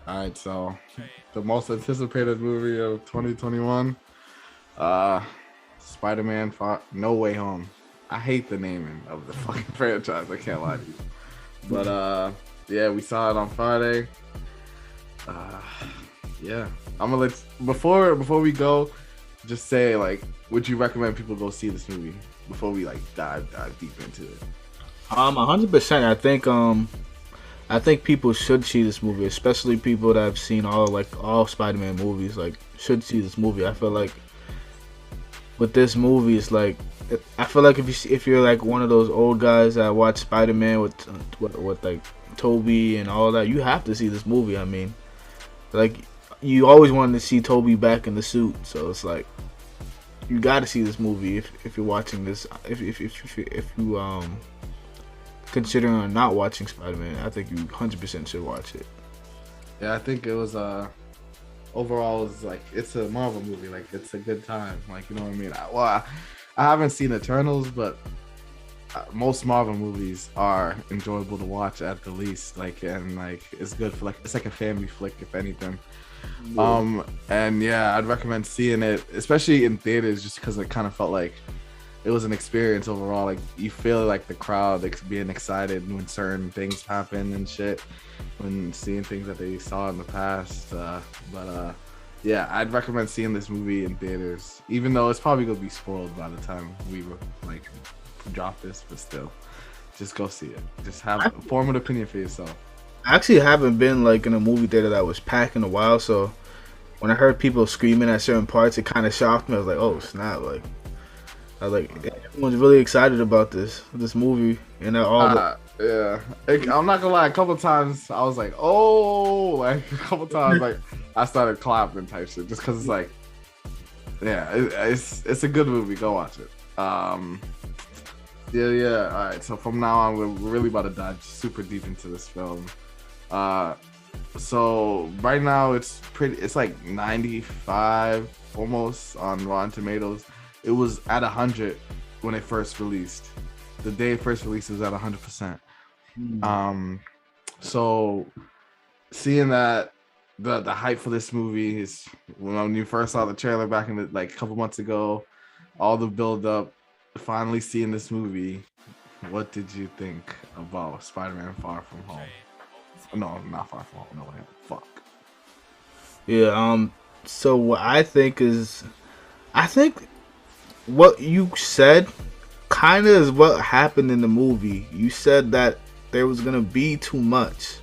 All right, so the most anticipated movie of 2021, uh, Spider-Man Far No Way Home. I hate the naming of the fucking franchise. I can't lie to you, but yeah, we saw it on Friday. Uh, yeah, I'm gonna before we go, just say like, would you recommend people go see this movie before we like dive deep into it? 100%. I think people should see this movie, especially people that have seen all Spider-Man movies. Like, should see this movie. I feel like with this movie, it's like I feel like if you're like one of those old guys that watch Spider-Man with like Toby and all that, you have to see this movie. I mean, like you always wanted to see Toby back in the suit, so it's like you got to see this movie if you're watching this. If you considering not watching Spider-Man, I think you 100% should watch it. Yeah, I think it was overall it's like it's a Marvel movie. Like it's a good time. Like you know what I mean. I haven't seen Eternals, but most Marvel movies are enjoyable to watch at the least. Like and like it's good for like it's like a family flick if anything. Yeah. And yeah, I'd recommend seeing it, especially in theaters, just because it kind of felt like it was an experience overall. Like you feel like the crowd being excited when certain things happen and shit, when seeing things that they saw in the past. But yeah, I'd recommend seeing this movie in theaters, even though it's probably gonna be spoiled by the time we like drop this. But still, just go see it. Just form an opinion for yourself. I actually haven't been like in a movie theater that was packed in a while, so when I heard people screaming at certain parts, it kind of shocked me. I was like, "Oh snap!" Like, I was like, everyone's really excited about this movie, and Yeah, I'm not gonna lie. A couple times I was like, "Oh!" Like a couple times, like I started clapping type shit, just because it's like, yeah, it's a good movie. Go watch it. Yeah. All right. So from now on, we're really about to dive super deep into this film. Uh, so right now it's like 95 almost on Rotten Tomatoes. It was at 100 when it first released. The day it first released, it was at 100%. So seeing that the hype for this movie is when you first saw the trailer back in the like a couple months ago, all the build up, finally seeing this movie. What did you think about Spider-Man Far From Home? No, not Far From Home. No, fuck. yeah. So what I think is, I think what you said kind of is what happened in the movie. You said that there was gonna be too much.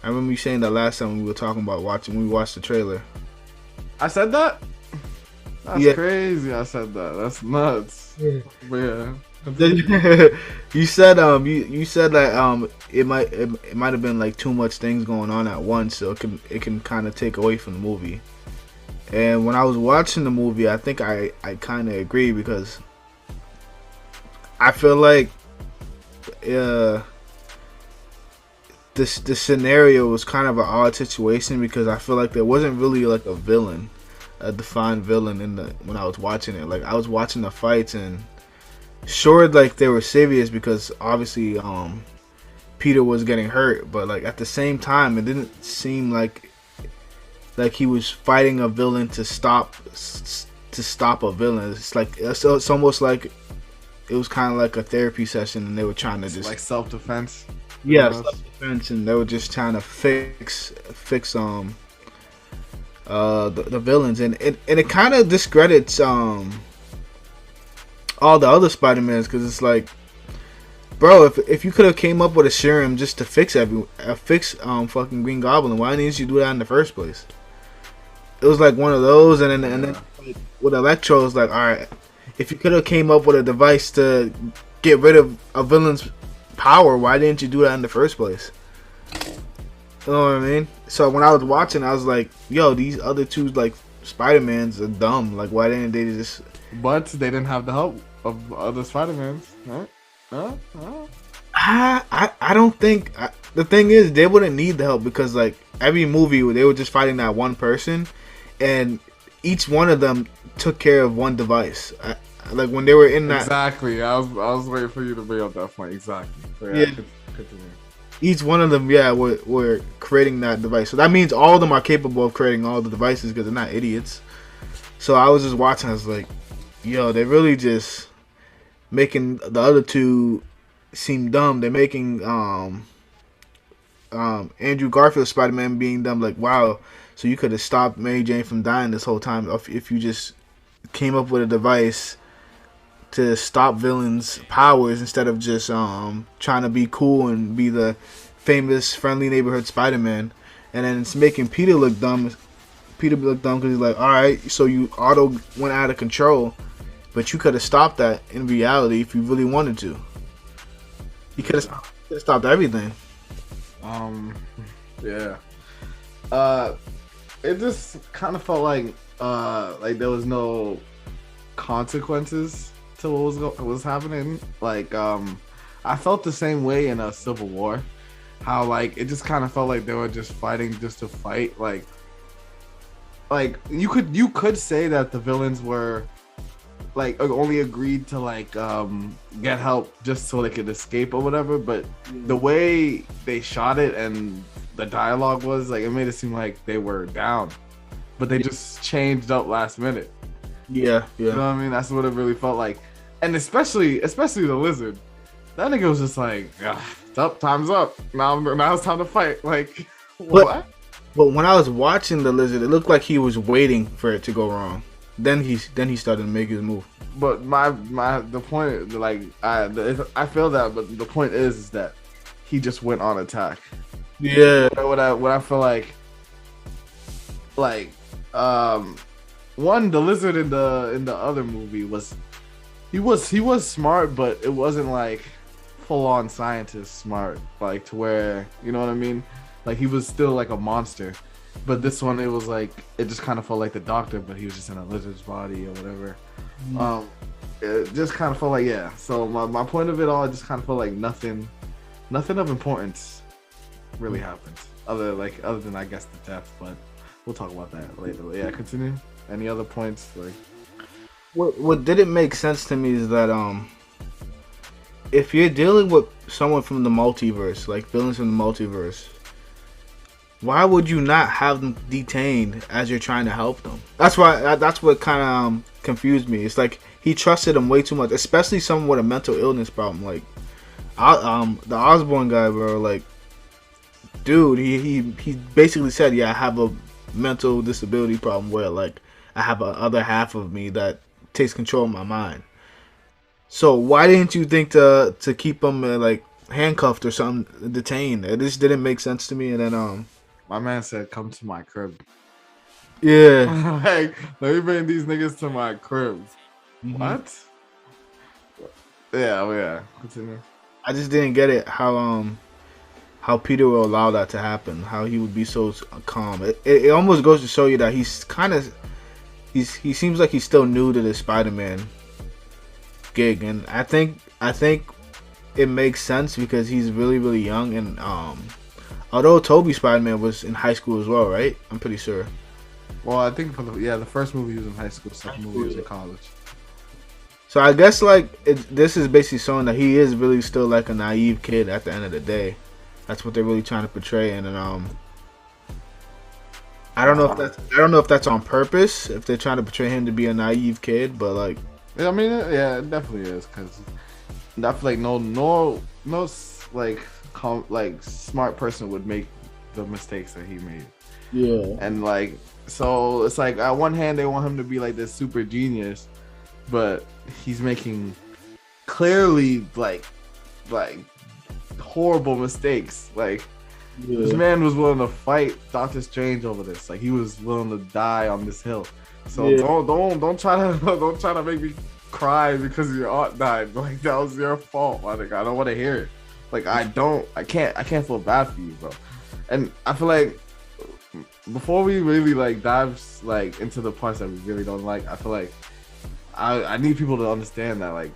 I remember you saying that last time we were talking about when we watched the trailer. I said that? That's crazy. I said that. That's nuts. Yeah. Yeah. You said you said that it might have been like too much things going on at once, so it can kind of take away from the movie. And when I was watching the movie, I think I kind of agree, because I feel like the scenario was kind of an odd situation, because I feel like there wasn't really like a defined villain when I was watching it. Like I was watching the fights, and sure, like they were serious because obviously Peter was getting hurt, but like at the same time, it didn't seem like he was fighting a villain to stop a villain. It's like it's almost like it was kind of like a therapy session, and they were trying to just like self-defense. Yeah, self-defense, and they were just trying to fix the villains, and it kind of discredits all the other Spider-Mans, because it's like, bro, if you could have came up with a serum just to fix fucking Green Goblin, why didn't you do that in the first place? It was like one of those, and then like, with Electro, it's like, all right, if you could have came up with a device to get rid of a villain's power, why didn't you do that in the first place? You know what I mean? So when I was watching, I was like, yo, these other two like Spider-Mans are dumb. Like, why didn't they just? But they didn't have the help of other Spider-Mans, right? I don't think. The thing is, they wouldn't need the help, because like every movie, they were just fighting that one person, and each one of them took care of one device. Like when they were in that. Exactly. I was waiting for you to bring up that point. Exactly. So, yeah. Continue. Each one of them, were creating that device. So that means all of them are capable of creating all the devices because they're not idiots. So I was just watching. I was like, yo, they're really just making the other two seem dumb. They're making Andrew Garfield's Spider-Man being dumb. Like, wow, so you could have stopped Mary Jane from dying this whole time if you just came up with a device to stop villains' powers instead of just trying to be cool and be the famous friendly neighborhood Spider-Man. And then it's making Peter look dumb. Peter look dumb because he's like, all right, so you auto went out of control, but you could have stopped that in reality if you really wanted to. You could have stopped everything. Yeah. It just kind of felt like there was no consequences to what was happening. Like, I felt the same way in Civil War. How like it just kind of felt like they were just fighting just to fight. Like you could say that the villains were like only agreed to like get help just so they could escape or whatever, but the way they shot it and the dialogue was like, it made it seem like they were down, but they just changed up last minute. Yeah. You know what I mean? That's what it really felt like. And especially the Lizard, that nigga was just like, it's up, time's up, now it's time to fight. Like, what? But when I was watching the Lizard, it looked like he was waiting for it to go wrong. Then he started to make his move. But the point, like, I feel that, but the point is that he just went on attack. Yeah. What I feel like, one, the Lizard in the other movie was smart, but it wasn't like full on scientist smart, like to where, you know what I mean? Like he was still like a monster. But this one, it was like, it just kind of felt like the Doctor, but he was just in a lizard's body or whatever. It just kind of felt like, yeah. So my point of it all, it just kind of felt like nothing of importance really happened, other than I guess the death. But we'll talk about that later. Yeah, continue. Any other points? Like, what didn't make sense to me is that if you're dealing with someone from the multiverse, like villains from the multiverse, why would you not have them detained as you're trying to help them? That's what kind of confused me. It's like he trusted them way too much, especially someone with a mental illness problem. Like, the Osborn guy, bro. Like, dude, he basically said, yeah, I have a mental disability problem where like I have a other half of me that takes control of my mind. So why didn't you think to keep him like handcuffed or something, detained? It just didn't make sense to me. And then my man said, "Come to my crib." Yeah. Like, let me bring these niggas to my crib. Mm-hmm. What? Yeah. Continue. I just didn't get it how Peter will allow that to happen. How he would be so calm. It almost goes to show you that he seems like he's still new to the Spider-Man gig, and I think it makes sense because he's really, really young, and although Tobey Spider-Man was in high school as well, right? I'm pretty sure. Well, I think the first movie he was in high school, second movie he was in college. So I guess like this is basically showing that he is really still like a naive kid at the end of the day. That's what they're really trying to portray, and I don't know if that's on purpose, if they're trying to portray him to be a naive kid, but like, I mean, yeah, it definitely is, because I feel like no like smart person would make the mistakes that he made. Yeah. And like, so it's like at one hand they want him to be like this super genius, but he's making clearly like horrible mistakes. Like, this man was willing to fight Doctor Strange over this. Like, he was willing to die on this hill. So don't try to make me cry because your aunt died. Like, that was your fault. Like, I don't want to hear it. Like, I can't feel bad for you, bro. And I feel like before we really like dive like into the parts that we really don't like, I feel like I need people to understand that like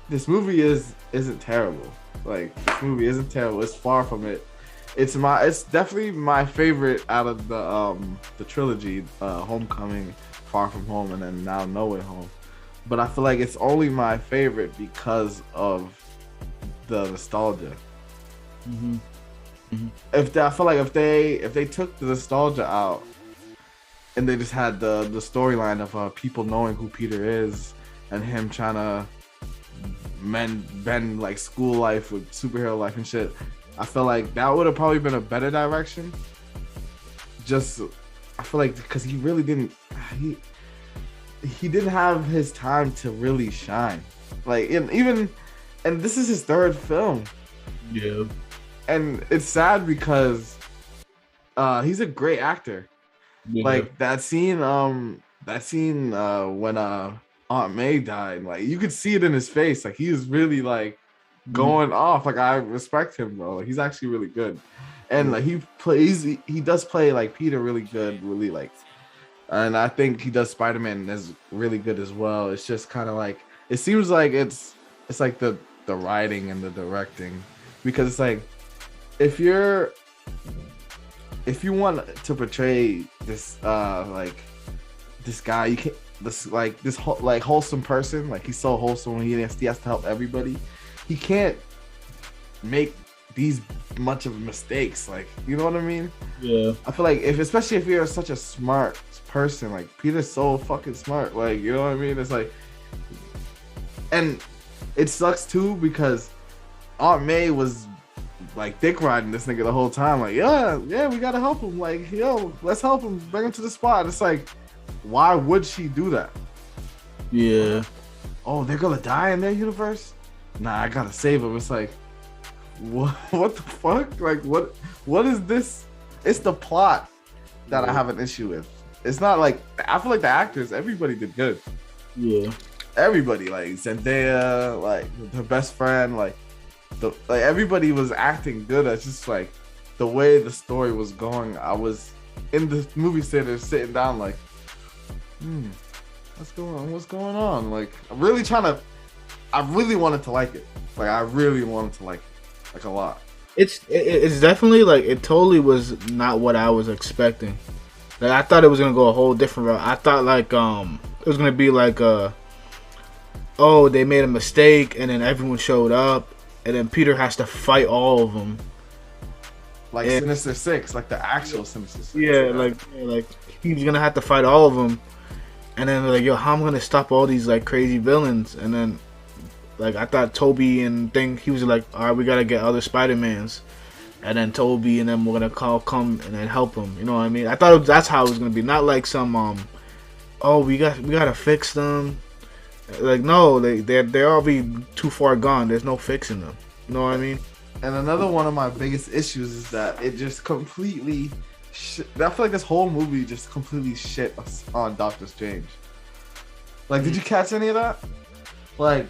this movie isn't terrible. Like, this movie isn't terrible. It's far from it. It's definitely my favorite out of the trilogy, Homecoming, Far From Home, and then now No Way Home. But I feel like it's only my favorite because of the nostalgia. Mm-hmm. Mm-hmm. I feel like if they took the nostalgia out and they just had the storyline of people knowing who Peter is and him trying to bend like school life with superhero life and shit, I feel like that would have probably been a better direction. Just I feel like because he really didn't he didn't have his time to really shine. Like and this is his third film. Yeah. And it's sad because he's a great actor. Yeah. Like that scene when Aunt May died, like you could see it in his face. Like he was really like going off. Like I respect him, bro. Like, he's actually really good. And like he does play like Peter really good, really like, and I think he does Spider-Man as really good as well. It's just kind of like it seems like it's like the writing and the directing, because it's like if you want to portray this like this guy, you can't this wholesome person, like he's so wholesome, he has to help everybody. He can't make these much of mistakes, like, you know what I mean? Yeah. I feel like especially if you're such a smart person, like Peter's so fucking smart, like, you know what I mean? It's like, and it sucks too because Aunt May was like dick riding this nigga the whole time, like, yeah, we gotta help him, like, yo, let's help him, bring him to the spot. It's like, why would she do that? Yeah. Oh, they're gonna die in their universe? Nah, I gotta save him. It's like, what the fuck? Like, what is this? It's the plot that I have an issue with. It's not like, I feel like the actors, everybody did good. Yeah. Everybody, like Zendaya, like her best friend, like everybody was acting good. It's just like the way the story was going. I was in the movie theater sitting down like, what's going on? Like, I really wanted to like it. Like, I really wanted to like it, like, a lot. It's definitely like, it totally was not what I was expecting. Like, I thought it was gonna go a whole different route. I thought like it was gonna be like oh, they made a mistake and then everyone showed up and then Peter has to fight all of them. Like Sinister Six, like the actual Sinister Six. Yeah, like he's gonna have to fight all of them, and then like, yo, how am I gonna stop all these like crazy villains? And then like, I thought Toby and he was like, all right, we gotta get other Spider-Mans, and then Toby and then we're gonna come and then help him. You know what I mean? I thought that's how it was gonna be, not like some oh, we gotta fix them. Like, no, they're already too far gone. There's no fixing them. You know what I mean? And another one of my biggest issues is that it just completely I feel like this whole movie just completely shit on Doctor Strange. Like, did you catch any of that? Like,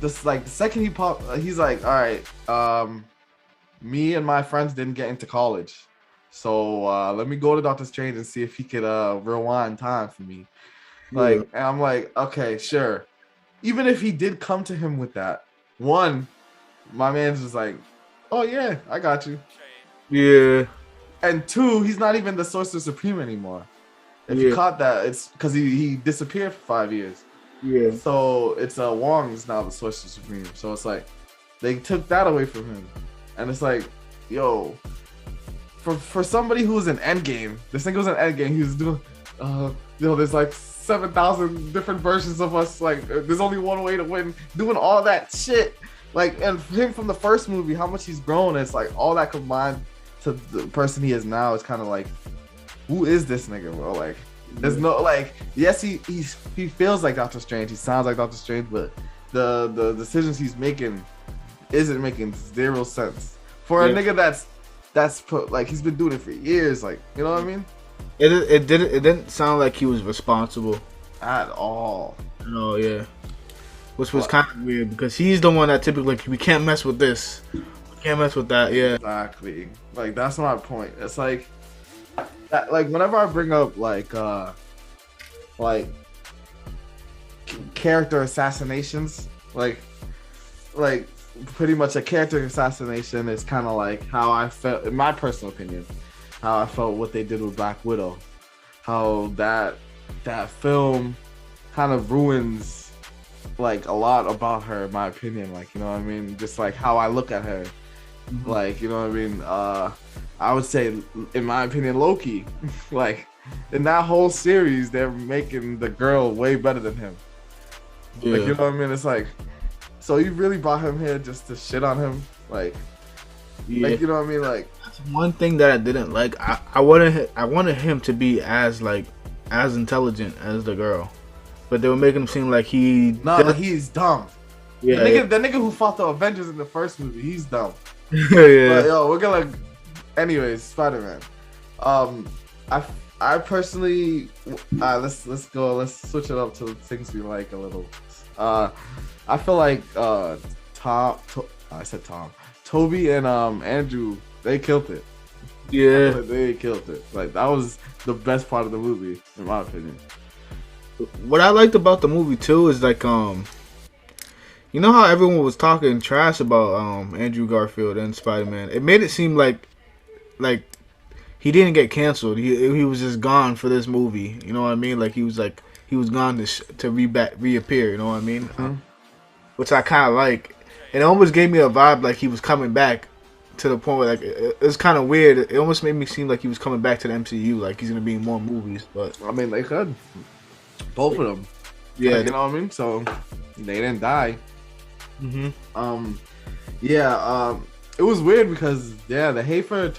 this, like, the second he popped, he's like, all right, me and my friends didn't get into college, so let me go to Doctor Strange and see if he could rewind time for me. Like, and I'm like, okay, sure. Even if he did come to him with that, one, my man's just like, oh yeah, I got you. Yeah. And two, he's not even the Sorcerer Supreme anymore. If you caught that, it's because he disappeared for 5 years. Yeah. So it's Wong's now the Sorcerer Supreme. So it's like they took that away from him, and it's like, yo, for somebody who was in Endgame, this nigga was in Endgame. He was doing, there's like 7,000 different versions of us. Like, there's only one way to win. Doing all that shit. Like, and for him from the first movie, how much he's grown, it's like all that combined to the person he is now is kind of like, who is this nigga, bro? Like, there's no, like, yes, he feels like Doctor Strange, he sounds like Doctor Strange, but the decisions he's making isn't making zero sense for a nigga that's put, like, he's been doing it for years, like, you know what I mean? It didn't sound like he was responsible at all. No, yeah. Which was kind of weird because he's the one that typically, like, we can't mess with this, we can't mess with that. Yeah, exactly. Like, that's my point. It's like that, like, whenever I bring up like character assassinations, like pretty much a character assassination is kind of like how I felt, in my personal opinion, how I felt what they did with Black Widow, how that film kind of ruins like a lot about her, in my opinion. Like, you know what I mean? Just like how I look at her, like, you know what I mean? I would say, in my opinion, Loki. Like in that whole series, they're making the girl way better than him. Like, Yeah. you know what I mean? It's like, so you really brought him here just to shit on him? Yeah. You know what I mean? Like, That's one thing that I didn't like. I wanted him to be as like as intelligent as the girl, but they were making him seem like he. no, but he's dumb. Yeah. The nigga who fought the Avengers in the first movie, he's dumb. Yeah. But yo, we're gonna. Anyways, Spider-Man. I personally, let's go. Let's switch it up to things we like a little. I feel like I said Tom, Toby and Andrew, they killed it. Yeah. They killed it. Like that was the best part of the movie, in my opinion. What I liked about the movie too is like you know how everyone was talking trash about Andrew Garfield and Spider-Man. It made it seem like he didn't get canceled. He was just gone for this movie. You know what I mean? Like he was gone to reappear. You know what I mean? Mm-hmm. Which I kind of like. It almost gave me a vibe like he was coming back to the point where like it's kind of weird. It almost made me seem like he was coming back to the MCU. Like he's gonna be in more movies. But I mean, they could both of them. yeah, Like, you know what I mean? So they didn't die. mm-hmm. It was weird because the hate for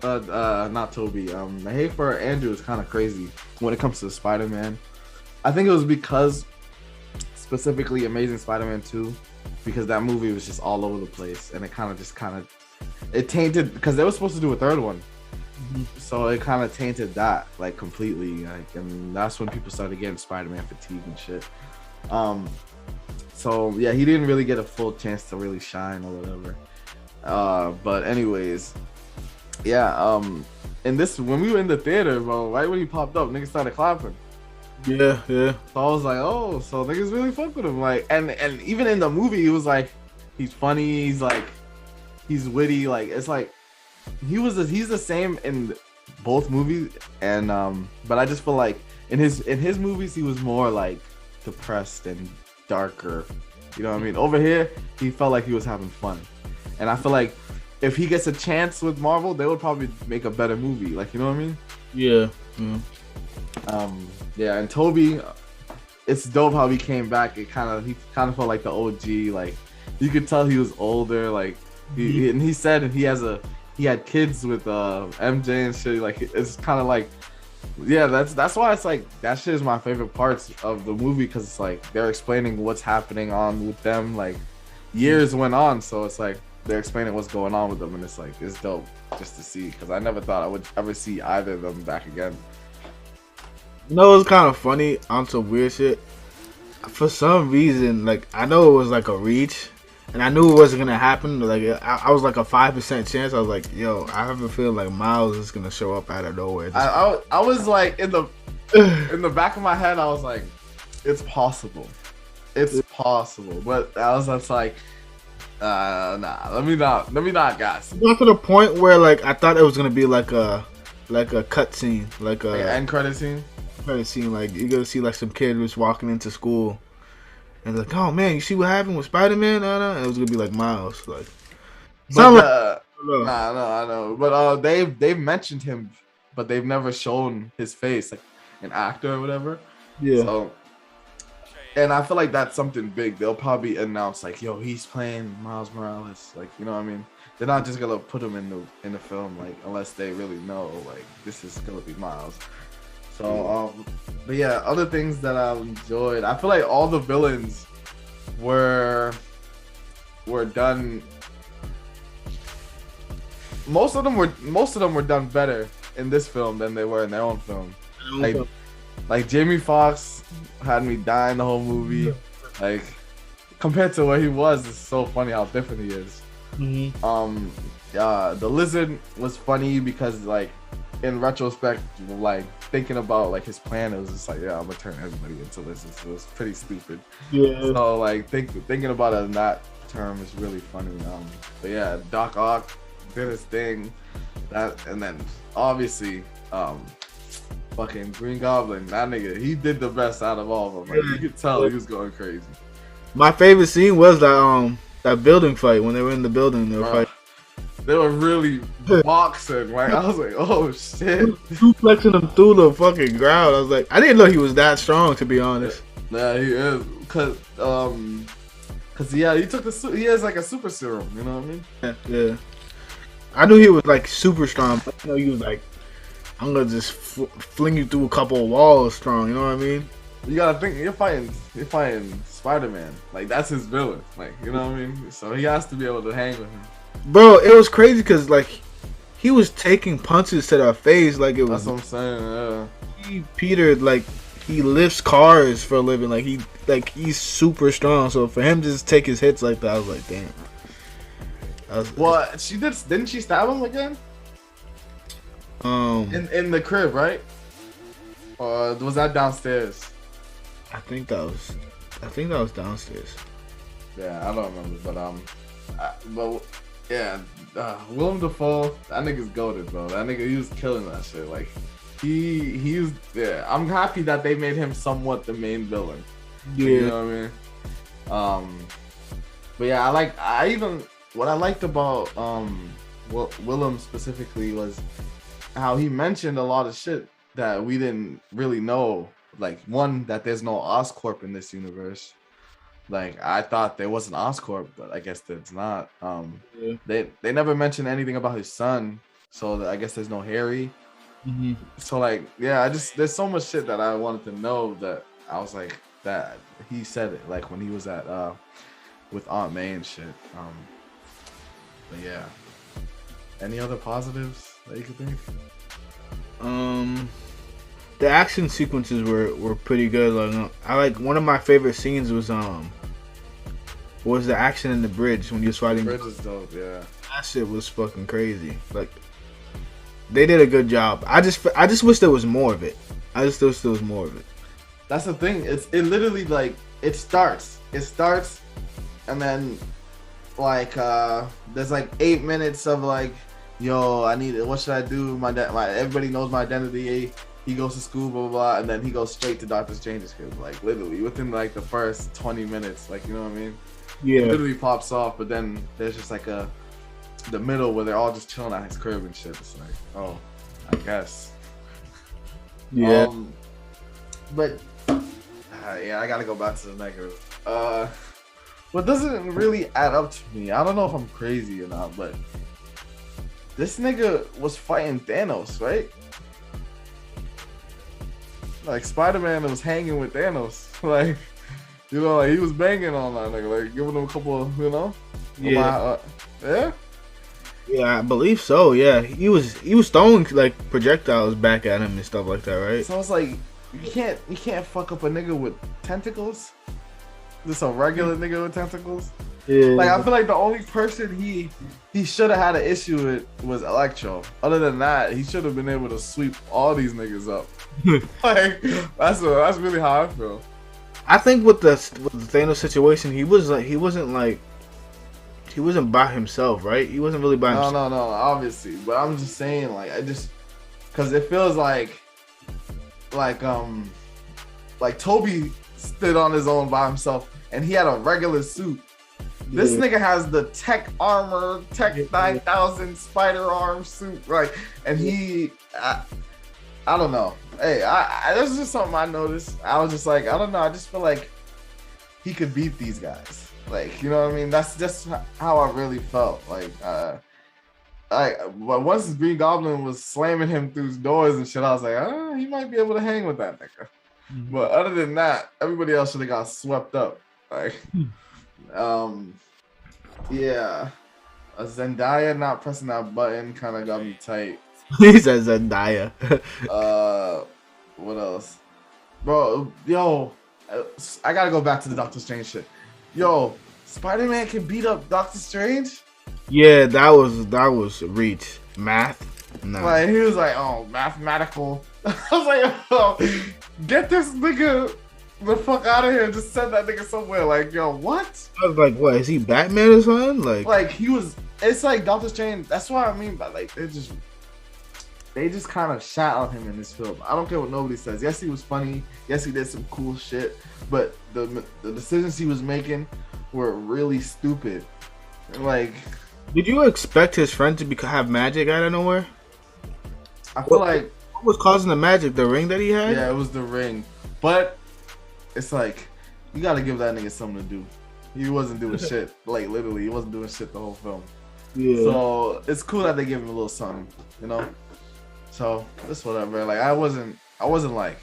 not Toby, the hate for Andrew is kind of crazy when it comes to Spider-Man. I think it was because specifically Amazing Spider-Man 2, because that movie was just all over the place and it tainted, because they were supposed to do a third one. So it kind of tainted that like completely, like, and that's when people started getting Spider-Man fatigue and shit. So yeah, he didn't really get a full chance to really shine or whatever. But anyways, in this, when we were in the theater, bro, right when he popped up, niggas started clapping. Yeah. So I was like, oh, so niggas really fuck with him. Like, and even in the movie, he was like, he's funny, he's witty. Like, it's like he's the same in both movies. And but I just feel like in his movies, he was more like depressed and darker. You know what I mean? Over here, he felt like he was having fun. And I feel like if he gets a chance with Marvel, they would probably make a better movie. Like, you know what I mean? Yeah. And Toby, it's dope how he came back. He kind of felt like the OG. Like, you could tell he was older. Like, he said he had kids with MJ and shit. Like, it's kind of like, yeah, that's why it's like that shit is my favorite parts of the movie, because it's like they're explaining what's happening on with them. Like, years went on, so it's like they're explaining what's going on with them, and it's like it's dope just to see, because I never thought I would ever see either of them back again. You know, it's kind of funny on some weird shit. For some reason, like, I know it was like a reach, and I knew it wasn't gonna happen. Like, I was like a 5% chance. I was like, yo, I have a feeling like Miles is gonna show up out of nowhere. I was like in the back of my head, I was like, it's possible, but I was just like, nah, let me not gas. Got to the point where like I thought it was gonna be like a cut scene, like an end credit scene. Like you're gonna see like some kid was walking into school, and like, oh man, you see what happened with Spider-Man? And it was gonna be like Miles, like. But, I know. But they've mentioned him, but they've never shown his face, like an actor or whatever. Yeah. So, and I feel like that's something big. They'll probably announce like, yo, he's playing Miles Morales. Like, you know what I mean? They're not just gonna put him in the film, like, unless they really know like this is gonna be Miles. So, but yeah, other things that I enjoyed. I feel like all the villains were done. Most of them were done better in this film than they were in their own film. Like Jamie Foxx had me dying the whole movie. Like, compared to where he was, it's so funny how different he is. The Lizard was funny because, like, in retrospect, like thinking about like his plan, it was just like, yeah, I'm gonna turn everybody into lizards. It was pretty stupid. Yeah. So like thinking about it in that term is really funny. But yeah, Doc Ock did his thing. And then obviously, fucking Green Goblin, that nigga, he did the best out of all of them. Like, you could tell he was going crazy. My favorite scene was that building fight when they were in the building. They were fighting. They were really boxing. Like I was like, oh shit. Suplexing him through the fucking ground. I was like, I didn't know he was that strong, to be honest. Yeah, he is. Cause yeah, he took he has like a super serum. You know what I mean? Yeah. I knew he was like super strong, but I know he was like, I'm gonna just fling you through a couple of walls strong. You know what I mean? You gotta think you're fighting Spider-Man. Like that's his villain. Like you know what I mean? So he has to be able to hang with him. Bro, it was crazy because like he was taking punches to the face like it was. That's what I'm saying. Yeah. Peter like he lifts cars for a living. He's super strong. So for him to just take his hits like that, I was like, damn. Well, she didn't she stab him again? In the crib, right? Or was that downstairs? I think that was downstairs. Yeah, I don't remember, but yeah, Willem Dafoe, that nigga's goated, bro. That nigga, he was killing that shit. Like he was. Yeah, I'm happy that they made him somewhat the main villain. Yeah, you know what I mean. But yeah, what I liked about Willem specifically was how he mentioned a lot of shit that we didn't really know. Like one, that there's no Oscorp in this universe. Like I thought there was an Oscorp, but I guess there's not. Yeah. They never mentioned anything about his son, so I guess there's no Harry. Mm-hmm. So like, yeah, there's so much shit that I wanted to know that I was like that he said it like when he was at with Aunt May and shit. But yeah, any other positives that you could think? The action sequences were pretty good. Like I like one of my favorite scenes was the action in the bridge when he was fighting. The bridge is dope, yeah. That shit was fucking crazy. Like they did a good job. I just wish there was more of it. I just wish there was more of it. That's the thing. It literally like it starts, and then like there's like 8 minutes of like, yo, what should I do? Everybody knows my identity. He goes to school, blah, blah, blah, and then he goes straight to Doctor Strange's crib. Like, literally, within, like, the first 20 minutes. Like, you know what I mean? Yeah. It literally pops off, but then there's just, like, the middle where they're all just chilling at his crib and shit. It's like, oh, I guess. Yeah. But, yeah, I gotta go back to the negative. What doesn't really add up to me, I don't know if I'm crazy or not, but this nigga was fighting Thanos, right? Like Spider-Man was hanging with Thanos, like you know, like he was banging on that nigga, like giving him a couple of, you know, yeah, yeah, I believe so. Yeah, he was throwing like projectiles back at him and stuff like that, right? So I was like, you can't fuck up a nigga with tentacles. Just a regular nigga with tentacles. Yeah. Like I feel like the only person he should have had an issue with was Electro. Other than that, he should have been able to sweep all these niggas up. Like that's really how I feel. I think with the Thanos situation, he wasn't by himself, right? He wasn't really by himself. No, obviously. But I'm just saying, like, because it feels like Toby stood on his own by himself, and he had a regular suit. This nigga has the tech armor, tech 9000 spider arm suit, like, and I don't know. Hey, this is just something I noticed. I was just like, I don't know. I just feel like he could beat these guys. Like, you know what I mean? That's just how I really felt. Like, but once Green Goblin was slamming him through doors and shit, I was like, he might be able to hang with that nigga. Mm-hmm. But other than that, everybody else should have got swept up. Like, yeah. Zendaya not pressing that button kind of got me tight. He says Zendaya. What else? Bro, yo, I gotta go back to the Doctor Strange shit. Yo, Spider-Man can beat up Doctor Strange? Yeah, that was a reach. Math? No. Like, he was like, oh, mathematical. I was like, oh, get this nigga the fuck out of here. Just send that nigga somewhere. Like, yo, what? I was like, what, is he Batman or something? Like he was, it's like Doctor Strange. That's what I mean by, like, they just kind of shot on him in this film. I don't care what nobody says. Yes, he was funny. Yes, he did some cool shit. But the decisions he was making were really stupid. Like, Did you expect his friend to have magic out of nowhere? I feel like, What was causing the magic? The ring that he had? yeah, it was the ring, but it's like you gotta give that nigga something to do. He wasn't doing shit. Like literally, he wasn't doing shit the whole film. Yeah. So it's cool that they give him a little something, you know. So it's whatever. Like I wasn't like,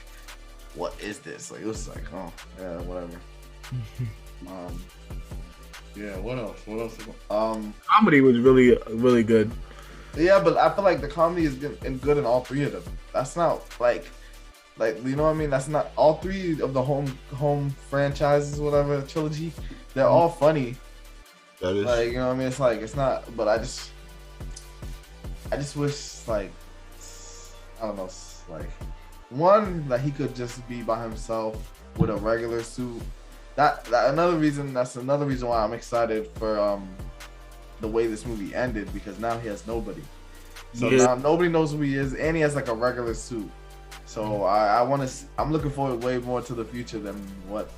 what is this? Like it was like, oh yeah, whatever. Um, yeah. What else? What else? Comedy was really, really good. Yeah, but I feel like the comedy is good in all three of them. That's not like you know what I mean. That's not all three of the home franchises, whatever trilogy. They're all funny. That is. Like you know what I mean. It's like it's not. But I just wish like I don't know like one that he could just be by himself with a regular suit. That's another reason why I'm excited for the way this movie ended because now he has nobody. So now nobody knows who he is, and he has like a regular suit. So I'm looking forward way more to the future than what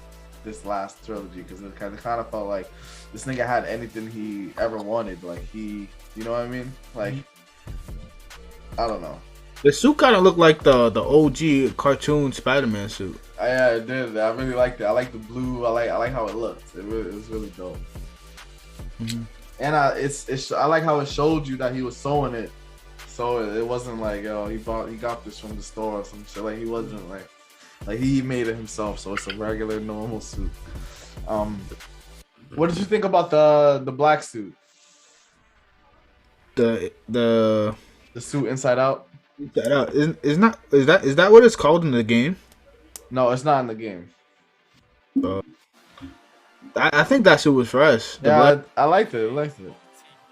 this last trilogy because it kind of felt like this nigga had anything he ever wanted. Like you know what I mean? Like I don't know. The suit kind of looked like the OG cartoon Spider-Man suit. Yeah, it did. I really liked it. I like the blue. I like how it looked. It was really dope. Mm-hmm. And I like how it showed you that he was sewing it, so it wasn't like he got this from the store or some shit. Like he wasn't like he made it himself. So it's a regular normal suit. What did you think about the black suit? The suit Inside Out? Is that what it's called in the game? No, it's not in the game. I think that suit was fresh. I liked it. I liked it.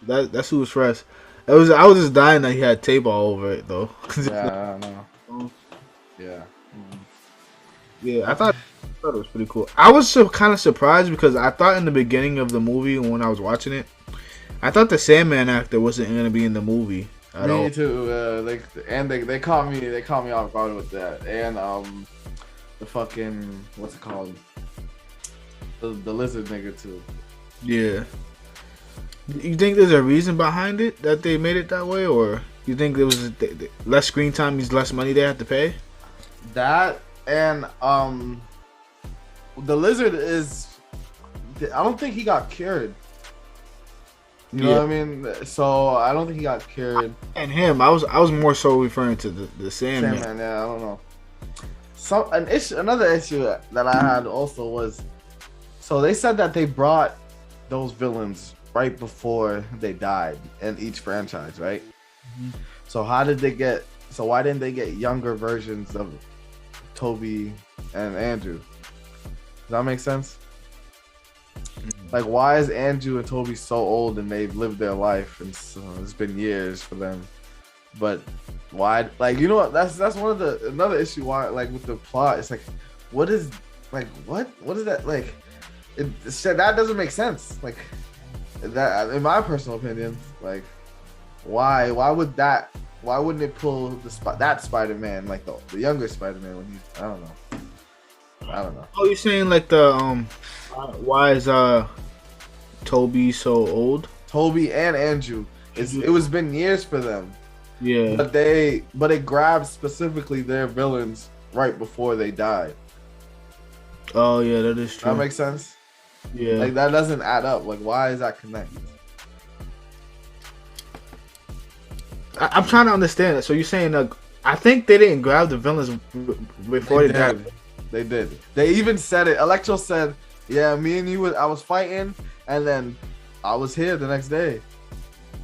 That suit was fresh. I was just dying that he had tape all over it though. Yeah, I know. Yeah. Yeah, I thought it was pretty cool. I was kind of surprised because I thought in the beginning of the movie when I was watching it, I thought the Sandman actor wasn't going to be in the movie at all. Me too. They caught me off guard with that. And the fucking what's it called? The lizard nigga too. Yeah. You think there's a reason behind it that they made it that way, or you think there was less screen time means less money they had to pay? That and the lizard is. I don't think he got cured. You know what I mean? So I don't think he got cured. And him, I was more so referring to the Sandman. Sandman, yeah, I don't know. Another issue that I had also was, so they said that they brought those villains right before they died in each franchise, right? Mm-hmm. So why didn't they get younger versions of Toby and Andrew? Does that make sense? Like, why is Andrew and Toby so old and they've lived their life and so it's been years for them? But why? Like, you know what? That's one of another issue. Why, like, with the plot, it's like, what is that like? That doesn't make sense. Like, that in my personal opinion, like, why wouldn't it pull that Spider-Man, like the younger Spider-Man when he's I don't know. Oh, you're saying like the why is Toby so old? Toby and Andrew. It was been years for them. Yeah. But it grabbed specifically their villains right before they died. Oh yeah, that is true. That makes sense. Yeah. Like that doesn't add up. Like why is that connected? I'm trying to understand it. So you're saying I think they didn't grab the villains before they died. They did. They even said it. Electro said, "Yeah, me and you I was fighting, and then I was here the next day."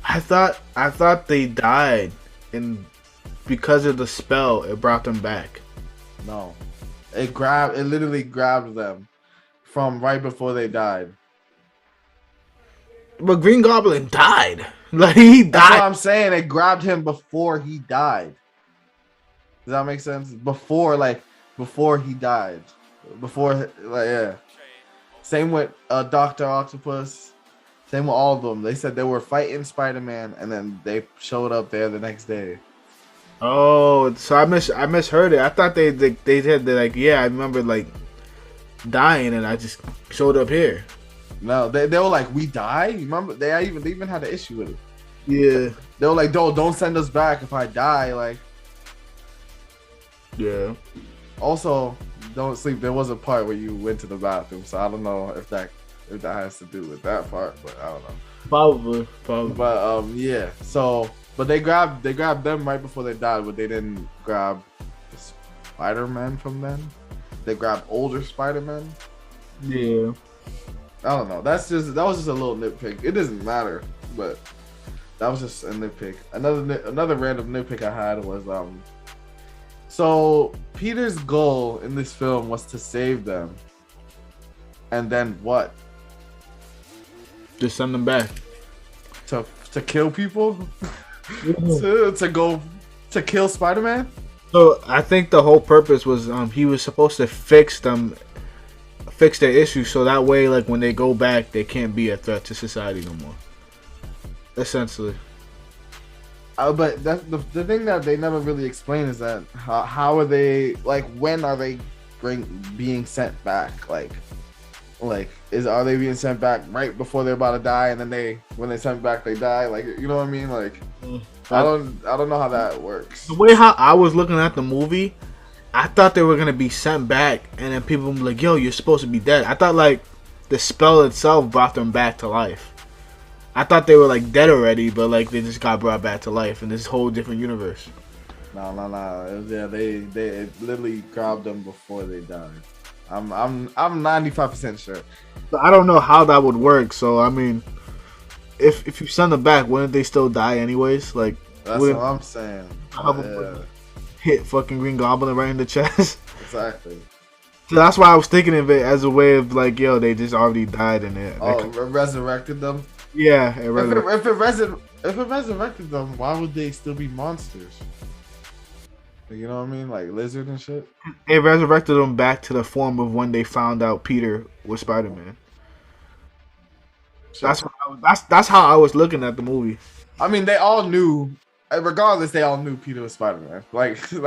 I thought they died, and because of the spell, it brought them back. No, it literally grabbed them from right before they died. But Green Goblin died. Like he died. That's what I'm saying. It grabbed him before he died. Does that make sense? Before he died. Yeah. Same with Dr. Octopus. Same with all of them. They said they were fighting Spider-Man, and then they showed up there the next day. Oh, so I misheard it. I thought they said like, yeah, I remember like dying, and I just showed up here. No, they were like, we die. You remember? They even had an issue with it. Yeah. They were like, don't send us back if I die. Like, Yeah. also, don't sleep. There was a part where you went to the bathroom, so I don't know if that has to do with that part, but I don't know. Probably. But yeah. So, but they grabbed them right before they died, but they didn't grab Spider-Man from them. They grabbed older Spider-Man. Yeah. I don't know. That was just a little nitpick. It doesn't matter, but that was just a nitpick. Another random nitpick I had was so Peter's goal in this film was to save them, and then what? Just send them back. To kill people? to go to kill Spider-Man? So I think the whole purpose was he was supposed to fix their issues, so that way, like when they go back, they can't be a threat to society no more. Essentially. But that's the thing that they never really explain is that how are they, like, when are they being sent back? Like are they being sent back right before they're about to die, and then when they sent back they die? Like, you know what I mean? Like, I don't know how that works. The way how I was looking at the movie, I thought they were gonna be sent back, and then people would be like, "Yo, you're supposed to be dead." I thought like the spell itself brought them back to life. I thought they were like dead already, but like they just got brought back to life in this whole different universe. No. Yeah, they literally grabbed them before they died. I'm 95% sure. But I don't know how that would work. So I mean, if you send them back, wouldn't they still die anyways? Like that's what I'm saying. Hit fucking Green Goblin right in the chest. Exactly. So that's why I was thinking of it as a way of like, yo, they just already died in it. Resurrected them. Yeah. If it resurrected them, why would they still be monsters? You know what I mean, like lizard and shit. It resurrected them back to the form of when they found out Peter was Spider-Man. Sure. That's how I was looking at the movie. I mean, they all knew. Regardless, they all knew Peter was Spider-Man. Like that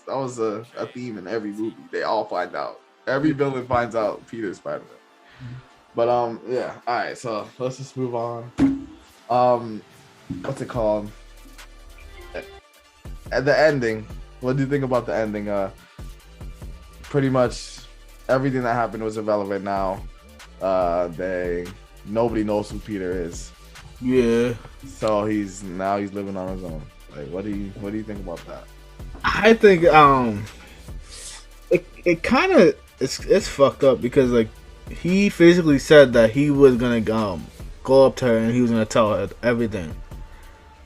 was a theme in every movie. They all find out. Every villain finds out Peter's Spider-Man. Mm-hmm. But yeah. All right. So let's just move on. What's it called? At the ending, what do you think about the ending? Pretty much everything that happened was irrelevant now. Nobody knows who Peter is. Yeah. So he's living on his own. Like, what do you think about that? I think it kind of it's fucked up because like he physically said that he was gonna go up to her and he was gonna tell her everything,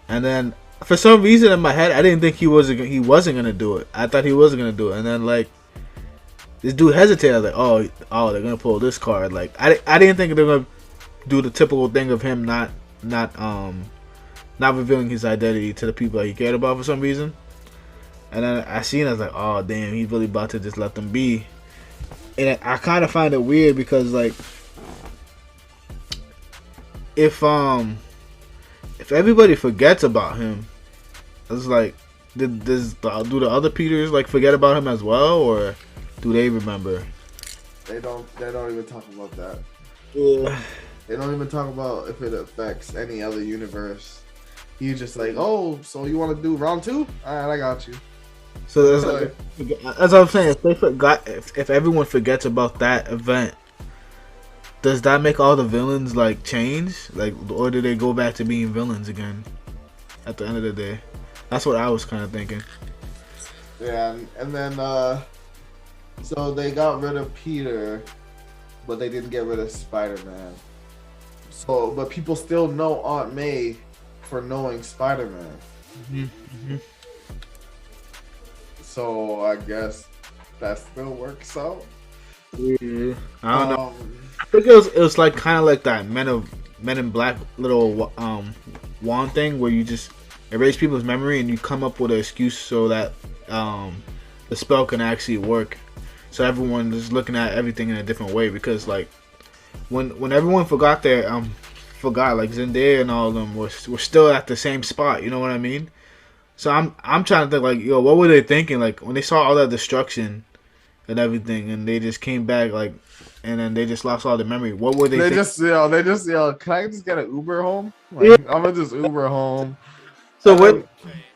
and then for some reason in my head I didn't think he wasn't gonna do it. I thought he wasn't gonna do it, and then like this dude hesitated. I was like, oh, they're gonna pull this card. Like I didn't think they were gonna do the typical thing of him not revealing his identity to the people that he cared about for some reason. And then I seen it, I was like, oh damn, he's really about to just let them be. And I kind of find it weird because like if everybody forgets about him, it's like do the other Peters like forget about him as well, or do they remember? They don't even talk about that. Yeah. They don't even talk about if it affects any other universe. He's just like, oh, so you want to do round 2? All right, I got you. So that's as I'm saying, if they forgot, if everyone forgets about that event, does that make all the villains like change, like, or do they go back to being villains again at the end of the day? That's what I was kind of thinking. Yeah, and then so they got rid of Peter, but they didn't get rid of Spider-Man. So, but people still know Aunt May for knowing Spider-Man. Mm-hmm. So I guess that still works out. Yeah, I don't know. I think it was like kind of like that Men in Black little wand thing where you just erase people's memory and you come up with an excuse so that the spell can actually work. So everyone is looking at everything in a different way, because like when everyone forgot like Zendaya and all of them were still at the same spot. You know what I mean? So I'm trying to think like, yo, what were they thinking like when they saw all that destruction and everything, and they just came back like and then they just lost all the memory. What were they? They just can I just get an Uber home? Like, Yeah. I'm gonna just Uber home. So And what?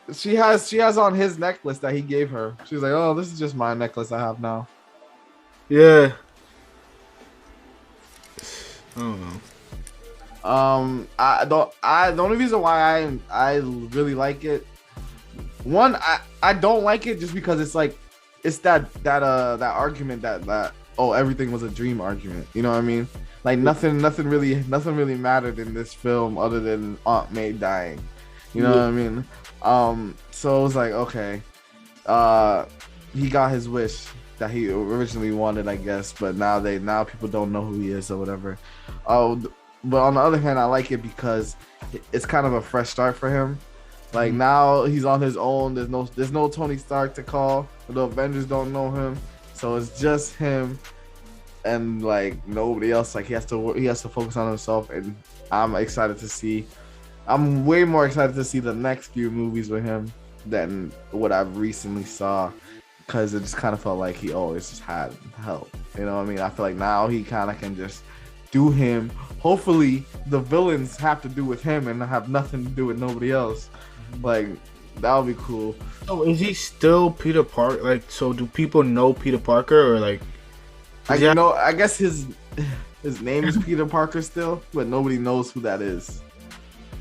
then she has on his necklace that he gave her. She's like, oh, this is just my necklace I have now. Yeah. I don't know. The only reason why I really like it, one, I don't like it just because it's like, it's that argument that oh, everything was a dream argument. You know what I mean? Like nothing really mattered in this film other than Aunt May dying. You know what I mean? So it was like, okay, he got his wish that he originally wanted, I guess, but now people don't know who he is or whatever. But on the other hand, I like it because it's kind of a fresh start for him. Like now he's on his own. There's no Tony Stark to call. The Avengers don't know him, so it's just him and like nobody else. Like he has to focus on himself, and I'm excited to see. I'm way more excited to see the next few movies with him than what I've recently saw, because it just kind of felt like he always just had help. You know what I mean? I feel like now he kind of can just do him. Hopefully the villains have to do with him and have nothing to do with nobody else. Like that would be cool. So is he still Peter Parker? Like, so do people know Peter Parker, or like? I guess his name is Peter Parker still, but nobody knows who that is.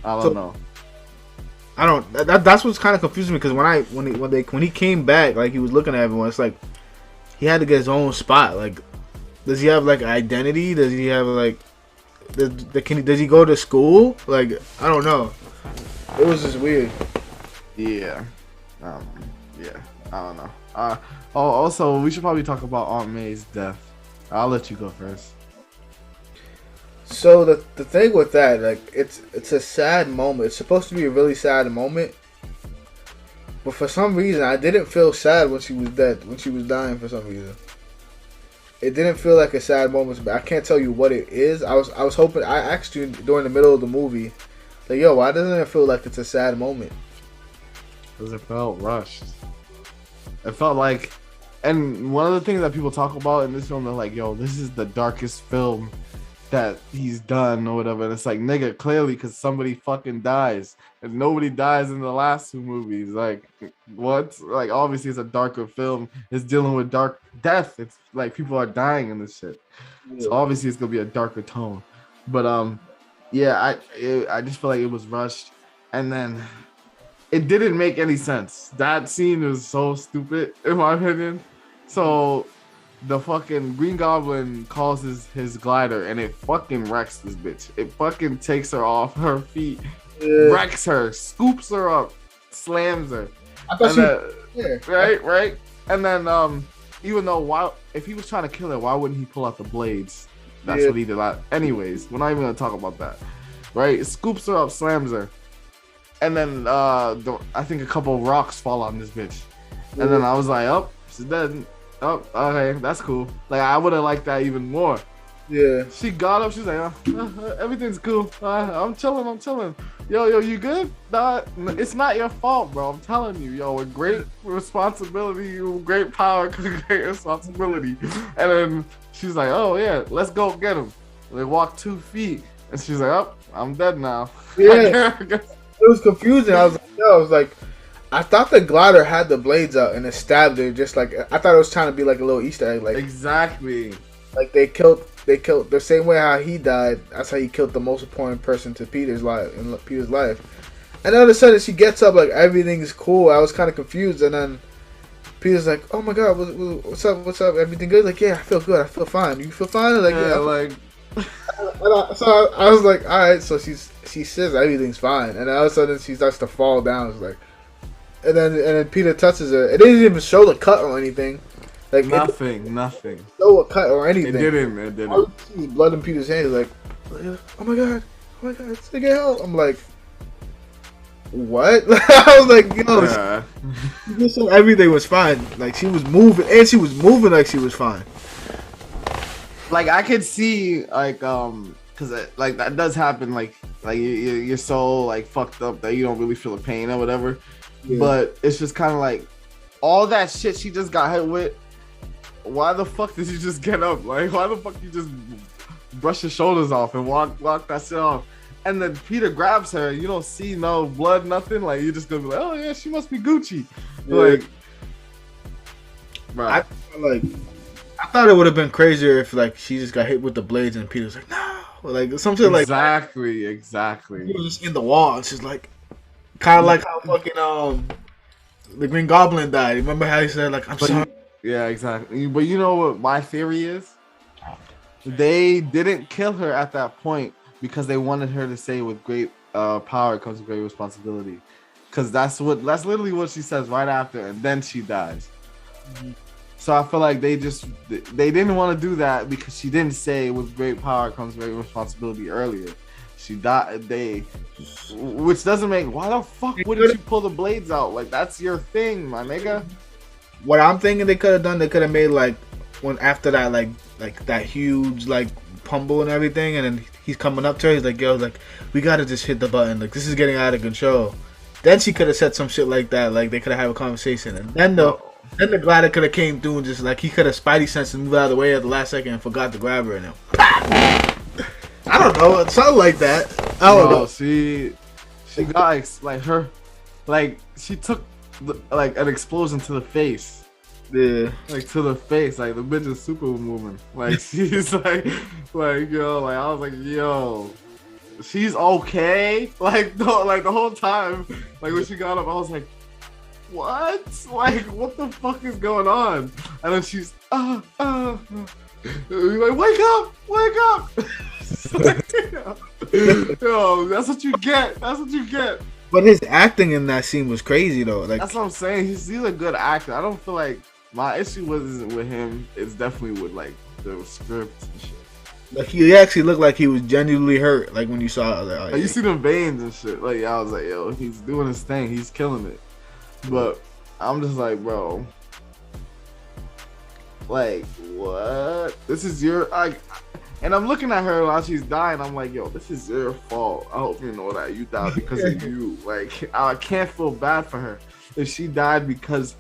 I don't know. I don't. That's what's kind of confusing me, because when he came back, like he was looking at everyone. It's like he had to get his own spot. Like, does he have like identity? Does he have like? Does he go to school? Like, I don't know. It was just weird. Yeah. I don't know. Also, we should probably talk about Aunt May's death. I'll let you go first. So the thing with that, like, it's a sad moment. It's supposed to be a really sad moment, but for some reason, I didn't feel sad when she was dead. When she was dying, for some reason, it didn't feel like a sad moment. But I can't tell you what it is. I was hoping. I asked you during the middle of the movie, like, yo, why doesn't it feel like it's a sad moment? Because it felt rushed. It felt like, and one of the things that people talk about in this film, they're like, yo, this is the darkest film that he's done or whatever. And it's like, nigga, clearly, because somebody fucking dies, and nobody dies in the last two movies. Like, what? Like, obviously it's a darker film. It's dealing with dark death. It's like people are dying in this shit. Yeah. So obviously it's gonna be a darker tone. But yeah, I just feel like it was rushed, and then it didn't make any sense. That scene was so stupid, in my opinion. So the fucking Green Goblin calls his glider, and it fucking wrecks this bitch. It fucking takes her off her feet, wrecks her, scoops her up, slams her. I thought right. And then even though if he was trying to kill her, why wouldn't he pull out the blades? That's what he did. Anyways, we're not even gonna talk about that. Right? It scoops her up, slams her, and then I think a couple of rocks fall on this bitch, and then I was like, oh, she's dead. Oh, okay, that's cool. Like, I would have liked that even more. Yeah. She got up. She's like, everything's cool. I'm chilling. Yo, you good? Nah, it's not your fault, bro. I'm telling you, yo, with great responsibility, with great power, great responsibility. And then she's like, oh, yeah, let's go get him. They walk 2 feet. And she's like, oh, I'm dead now. Yeah. It was confusing. I was like, I thought the glider had the blades out and it stabbed her. Just like, I thought it was trying to be like a little Easter egg. Like, exactly. Like they killed the same way how he died. That's how he killed the most important person to Peter's life. And then all of a sudden she gets up, like everything's cool. I was kind of confused, and then Peter's like, "Oh my god, what's up? What's up? Everything good?" Like, "Yeah, I feel good. I feel fine. You feel fine?" Like, yeah, like. So I was like, all right. So she says everything's fine, and then all of a sudden she starts to fall down. It's like, and then Peter touches her. It didn't even show the cut or anything. Like nothing. Show a cut or anything. It didn't. All you see blood in Peter's hands. Like, oh my god, get help! I'm like, what? I was like, yo, everything was fine. Like she was moving like she was fine. Like I could see, like, cause like that does happen. Like you're so like fucked up that you don't really feel the pain or whatever. Yeah. But it's just kind of like all that shit she just got hit with. why the fuck did you just get up? Like, why the fuck you just brush your shoulders off and walk that shit off? And then Peter grabs her. You don't see no blood, nothing. Like, you're just gonna be like, oh yeah, she must be Gucci. Yeah. Like, bro. I thought it would have been crazier if like she just got hit with the blades and Peter's like, no, or, like something like exactly. he was just in the wall. It's just like kind of like how fucking the Green Goblin died. Remember how he said like, I'm sorry. Yeah, exactly. But you know what my theory is? They didn't kill her at that point because they wanted her to say, with great power comes great responsibility. Because that's literally what she says right after, and then she dies. Mm-hmm. So I feel like they didn't want to do that because she didn't say with great power comes great responsibility earlier. She died. Which doesn't make. Why the fuck wouldn't you pull the blades out? Like, that's your thing, my nigga. What I'm thinking they could have done, they could have made like when after that like that huge like pumble and everything, and then he's coming up to her. He's like, yo, like we gotta just hit the button. Like this is getting out of control. Then she could have said some shit like that. Like they could have had a conversation, and then the glider could have came through and just like he could have spidey sense and moved out of the way at the last second and forgot to grab her and then I don't know, it sounded like that. I don't know. She got like her, like she took like an explosion to the face. Yeah, like to the face. Like the bitch is super moving. Like she's like yo. Like I was like yo, she's okay. Like the whole time. Like when she got up, I was like, what? Like, what the fuck is going on? And then she's, like, wake up! Yo, that's what you get. But his acting in that scene was crazy, though. Like that's what I'm saying. He's a good actor. I don't feel like my issue wasn't with him. It's definitely with, like, the script and shit. Like, he actually looked like he was genuinely hurt, like, when you saw it. Like, you see them veins and shit. Like, I was like, yo, he's doing his thing. He's killing it. But I'm just like, bro, like, what? This is your, and I'm looking at her while she's dying. I'm like, yo, this is your fault. I hope you know that you died because of you. Like, I can't feel bad for her if she died because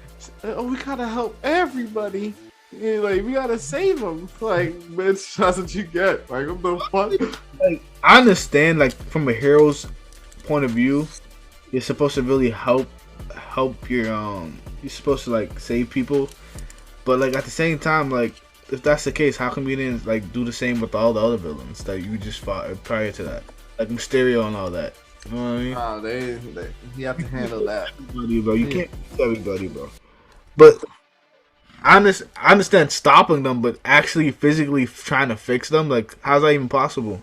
we gotta help everybody. Yeah, like, we gotta save them. Like, bitch, that's what you get. Like, what the fuck? Like, I understand, like, from a hero's point of view, you're supposed to really help your you're supposed to like save people, but like at the same time, like if that's the case, how come you didn't like do the same with all the other villains that you just fought prior to that, like Mysterio and all that? You know what I mean? You have to handle that. Everybody, bro. You can't beat everybody, bro. But I understand stopping them, but actually physically trying to fix them, like how's that even possible?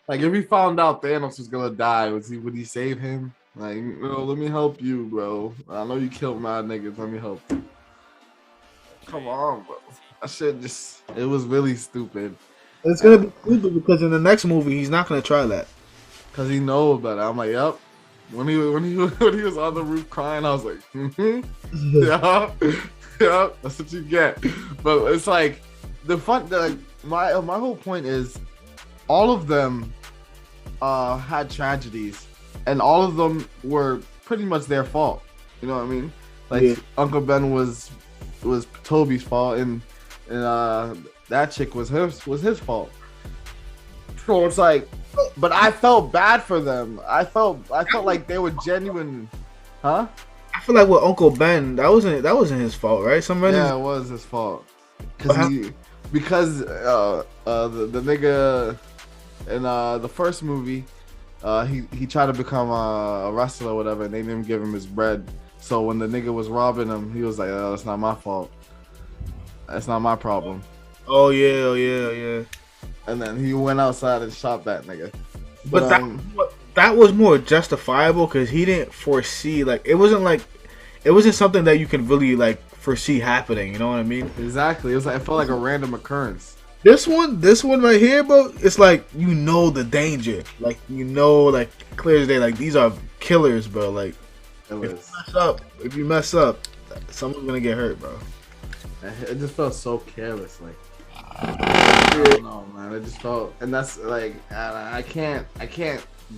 Like if he found out Thanos was gonna die, would he save him? Like, let me help you, bro. I know you killed mad niggas. Let me help you. Come on, bro. That shit it was really stupid. It's gonna be stupid because in the next movie, he's not gonna try that. Cause he knows better. I'm like, yep. When he was on the roof crying, I was like, yeah, that's what you get. But it's like my whole point is, all of them had tragedies. And all of them were pretty much their fault. You know what I mean? Like, yeah. Uncle Ben was Toby's fault, and that chick was his fault. So it's like, but I felt bad for them. I felt like they were genuine, huh? I feel like with Uncle Ben, that wasn't his fault, right? Yeah, it was his fault. Because the nigga in the first movie. He tried to become a wrestler or whatever, and they didn't give him his bread. So when the nigga was robbing him, he was like, "Oh, that's not my fault. That's not my problem." Oh yeah. And then he went outside and shot that nigga. But that was more justifiable because he didn't foresee, like it wasn't something that you can really like foresee happening. You know what I mean? Exactly. It felt like a random occurrence. This one right here, bro, it's like, you know the danger. Like, you know, like, clear as day, like, these are killers, bro. Like, if you mess up, someone's gonna get hurt, bro. It just felt so careless, like, I don't know, man. It just felt, and that's, like, I can't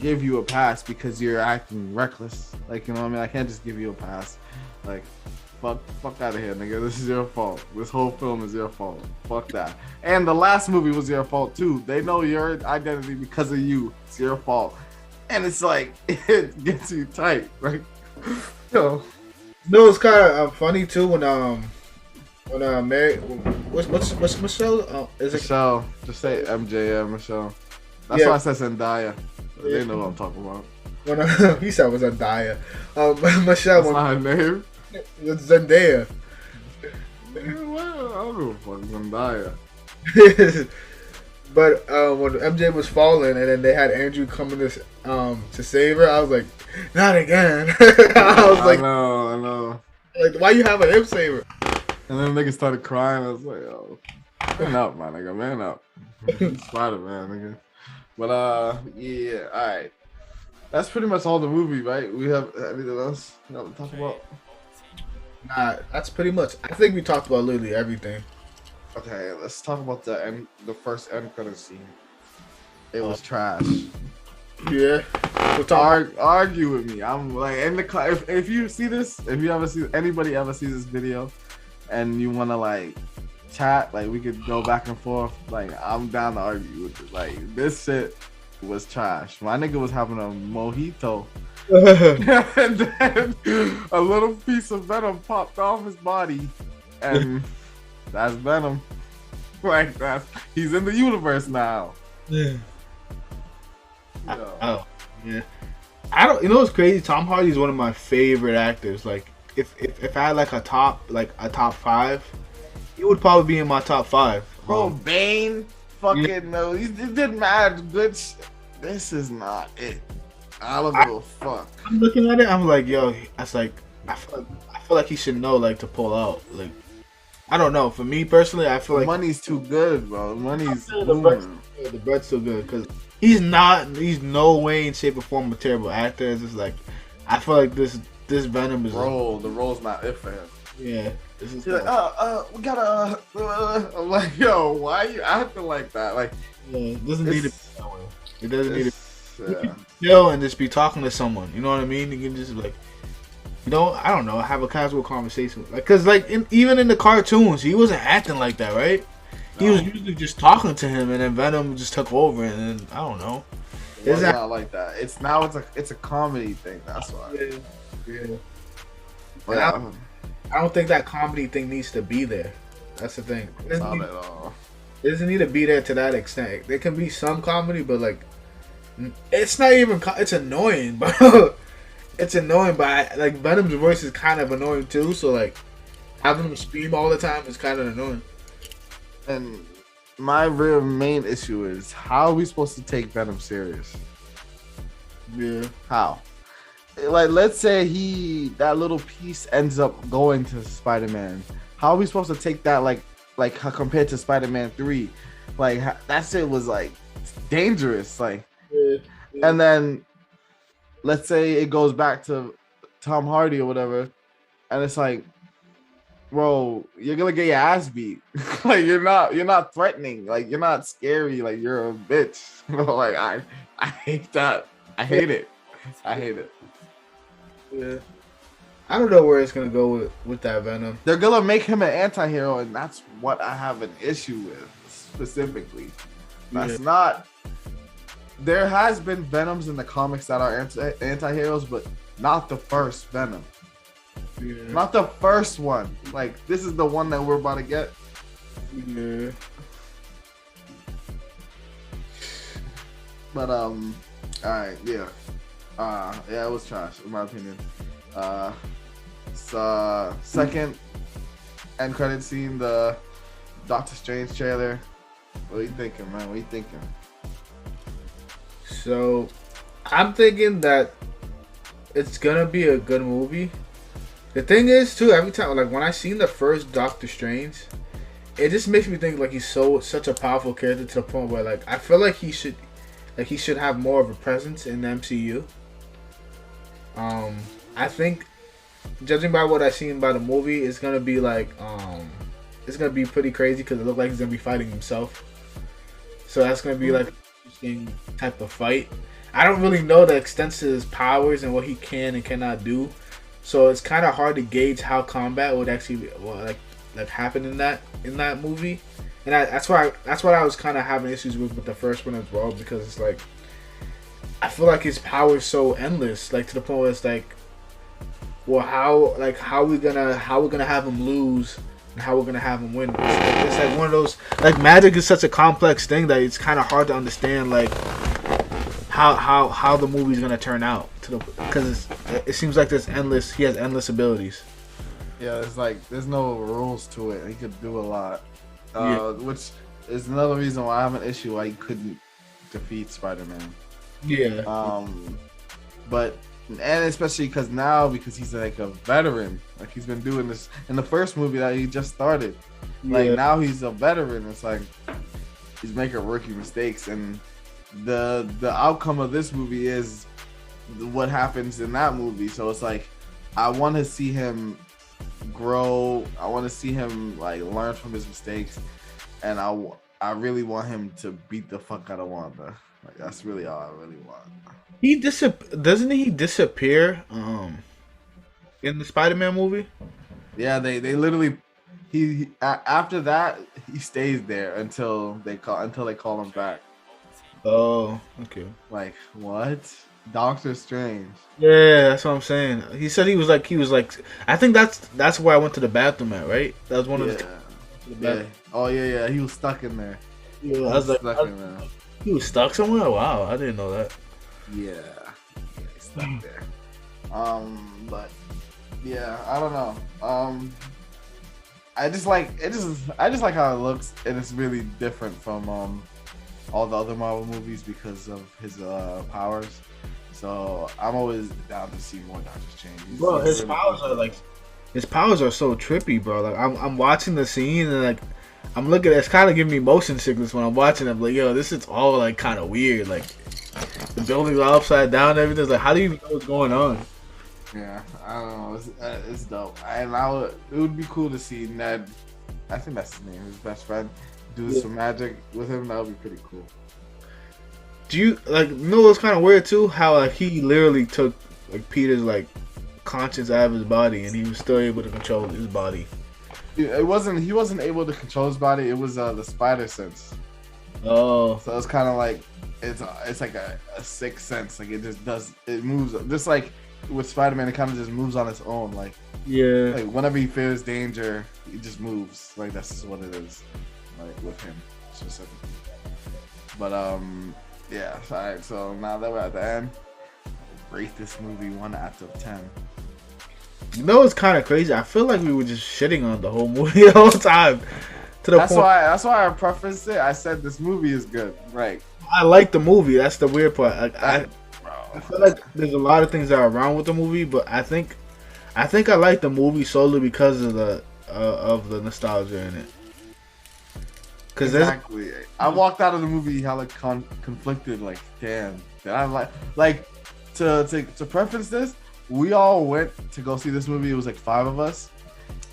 give you a pass because you're acting reckless. Like, you know what I mean? I can't just give you a pass. Like, fuck out of here, nigga. This is your fault. This whole film is your fault. Fuck that. And the last movie was your fault too. They know your identity because of you. It's your fault. And it's like it gets you tight, right? Yo. No, it's kind of funny too when Mary, what's Michelle? Is it Michelle? Just say MJ, yeah, Michelle. That's why I said Zendaya. They know what I'm talking about. When he said it was Zendaya. Michelle. That's not her name. It's Zendaya. Well, I don't know what Zendaya. But when MJ was falling, and then they had Andrew coming to save her, I was like, not again. I know. Like, why you having him save her? And then niggas started crying. I was like, oh, man up, my nigga, man up. Spider-Man, nigga. But yeah, all right. That's pretty much all the movie, right? We have anything else you want to talk about? Nah, that's pretty much. I think we talked about literally everything. Okay, let's talk about the first end credit scene. It was trash. Yeah. Argue with me. I'm like in the car. If you see this, if you ever see anybody ever sees this video, and you wanna like chat, like we could go back and forth. Like I'm down to argue with it. Like this shit was trash. My nigga was having a mojito, and then a little piece of venom popped off his body, and that's Venom. Like he's in the universe now. Yeah. Oh, yeah. I don't. You know what's crazy? Tom Hardy's one of my favorite actors. Like, if I had like a top 5, he would probably be in my top 5. Bro, Bane, fucking no, it didn't matter. Good. This is not it. I don't give a fuck. I'm looking at it. I'm like, yo, that's like, I feel like he should know like to pull out. Like, I don't know. For me personally, I feel like money's too good, bro. Money's the bread's too good because he's no way in shape or form a terrible actor. It's just like I feel like this Venom is the role's not it for him. Yeah, this is like, we gotta. I'm like, yo, why are you acting like that? Like, yeah, it doesn't need to be that way. It doesn't need to. You can chill and just be talking to someone. You know what I mean? You can just like. You know, I don't know, have a casual conversation. Like, cause like even in the cartoons, he wasn't acting like that, right? He was usually just talking to him, and then Venom just took over, and then I don't know. It's not like that. It's a comedy thing. That's why. Yeah. But I don't think that comedy thing needs to be there. That's the thing. Not at all. It doesn't need to be there to that extent. There can be some comedy, but like, it's not even. It's annoying, but. It's annoying, but like Venom's voice is kind of annoying too. So like, having him scream all the time is kind of annoying. And my real main issue is how are we supposed to take Venom serious? Yeah. How? Like, let's say that little piece ends up going to Spider-Man. How are we supposed to take that like compared to Spider-Man 3? Like that shit was like dangerous. Like, and then. Let's say it goes back to Tom Hardy or whatever, and it's like, bro, you're gonna get your ass beat. Like you're not threatening. Like you're not scary. Like you're a bitch. Like I hate that. I hate it. I hate it. Yeah. I don't know where it's gonna go with that Venom. They're gonna make him an anti-hero, and that's what I have an issue with specifically. That's not. There has been Venoms in the comics that are anti-heroes, but not the first Venom. Yeah. Not the first one. Like, this is the one that we're about to get. Yeah. But, alright, yeah. Yeah, it was trash, in my opinion. Second end credit scene, the Doctor Strange trailer. What are you thinking, man? What are you thinking? So, I'm thinking that it's gonna be a good movie. The thing is, too, every time, like when I seen the first Doctor Strange, it just makes me think like he's such a powerful character to the point where like I feel like he should have more of a presence in the MCU. I think, judging by what I've seen by the movie, it's gonna be like it's gonna be pretty crazy because it looks like he's gonna be fighting himself. So that's gonna be like type of fight. I don't really know the extent of his powers and what he can and cannot do, So it's kind of hard to gauge how combat would actually like happen in that movie. And that's what I was kind of having issues with the first one as well, because it's like I feel like his power is so endless, like to the point where it's like, well, how we gonna have him lose and how we're gonna have him win? It's like one of those, like, magic is such a complex thing that it's kind of hard to understand, like how the movie's gonna turn out because it seems like he has endless abilities. Yeah, it's like there's no rules to it. He could do a lot, Yeah. which is another reason why I have an issue why he couldn't defeat Spider-Man. Yeah. But and especially because he's like a veteran, like he's been doing this in the first movie that he just started. Like now he's a veteran. It's like he's making rookie mistakes, and the outcome of this movie is what happens in that movie. So it's like I want to see him grow. I want to see him like learn from his mistakes, and I really want him to beat the fuck out of Wanda. Like that's really all I really want. Doesn't he disappear in the Spider-Man movie? Yeah, they literally after that he stays there until they call him back. Oh, okay. Like what? Doctor Strange. Yeah, that's what I'm saying. He said he was like I think that's where I went to the bathroom at, right? That was one of the yeah. Oh yeah. He was stuck in there. Yeah, I was like, he was stuck somewhere. Wow, I didn't know that. Yeah, he's stuck there. But yeah, I don't know. I just like how it looks, and it's really different from all the other Marvel movies because of his powers. So I'm always down to see more Doctor Strange. Bro, his powers are so trippy, bro. Like I'm watching the scene and like I'm looking. It's kind of giving me motion sickness when I'm watching it. Like, yo, this is all like kind of weird. Like the buildings are upside down. And everything's like, how do you even know what's going on? Yeah, I don't know. It's dope, and it would be cool to see Ned. I think that's his name. His best friend do some magic with him. That would be pretty cool. Do you like know what's kind of weird too? How like he literally took like Peter's like conscience out of his body, and he was still able to control his body. He wasn't able to control his body. It was the spider sense. Oh, so it's kind of like it's like a sixth sense. Like it moves just like with Spider-Man. It kind of just moves on its own. Like like whenever he feels danger, he just moves. Like that's just what it is. Like with him specifically. But yeah. Alright. So now that we're at the end, rate this movie 1 out of 10. You know, it's kind of crazy. I feel like we were just shitting on the whole movie the whole time. That's why I prefaced it. I said this movie is good. Right. I like the movie. That's the weird part. Like, I feel like there's a lot of things that are wrong with the movie, but I think I like the movie solely because of the nostalgia in it. Exactly. I walked out of the movie hella conflicted. Like, damn. Did I like to preface this? We all went to go see this movie. It was like 5 of us,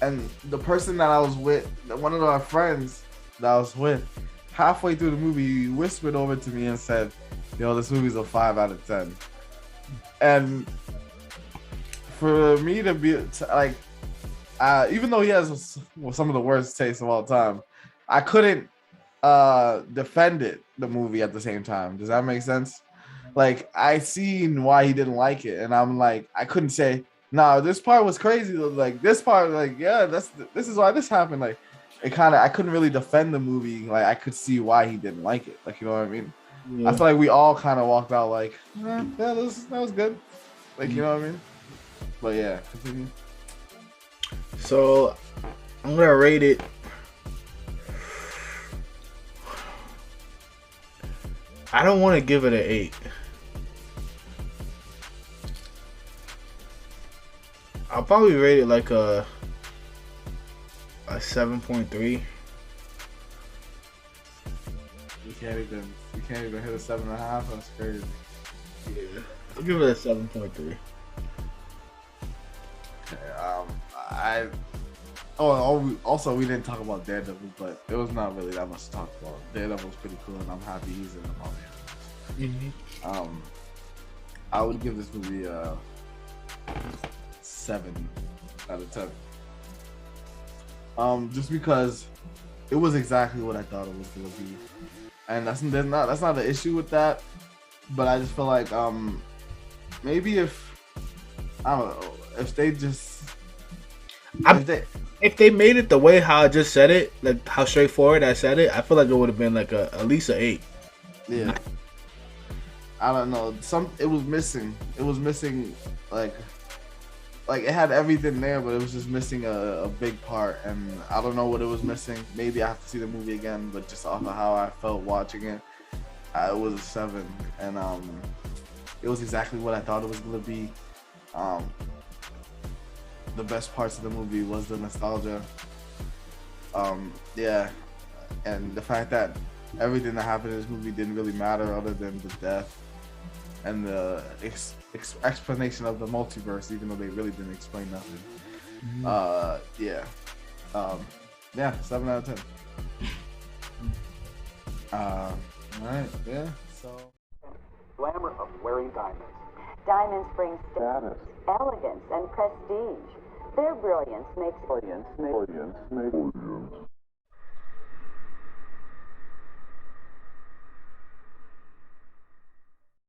and the person that I was with, one of our friends that I was with, halfway through the movie, he whispered over to me and said, "Yo, this movie's a 5 out of 10." And for me to be like, even though he has some of the worst taste of all time, I couldn't defend the movie at the same time. Does that make sense? Like, I seen why he didn't like it, and I'm like, I couldn't say, "Nah, this part was crazy." Like this part, like, yeah, this is why this happened. Like, I couldn't really defend the movie. Like, I could see why he didn't like it. Like, you know what I mean? Yeah. I feel like we all kind of walked out like, yeah, that was good. Like, you know what I mean? But yeah, continue. So I'm gonna rate it. I don't want to give it an 8. I'll probably rate it like a 7.3. You can't even hit a 7.5. That's crazy. Yeah, I'll give it a 7.3. Also, we didn't talk about Daredevil, but it was not really that much to talk about. Daredevil's pretty cool, and I'm happy he's in the movie. I would give this movie a 7 out of 10. Just because it was exactly what I thought it was gonna be, and that's not the issue with that. But I just feel like maybe if I don't know if they just if they made it the way how I just said it, like how straightforward I said it, I feel like it would have been like at least an 8. Yeah. I don't know. It was missing. It was missing like it had everything there, but it was just missing a big part, and I don't know what it was missing. Maybe I have to see the movie again, but just off of how I felt watching it, it was a 7, and it was exactly what I thought it was gonna be. The best parts of the movie was the nostalgia. Yeah, and the fact that everything that happened in this movie didn't really matter other than the death and the explanation of the multiverse, even though they really didn't explain nothing. Yeah. Yeah, 7 out of 10. All right, yeah. So, glamour of wearing diamonds. Diamonds bring status, elegance, and prestige. Their brilliance makes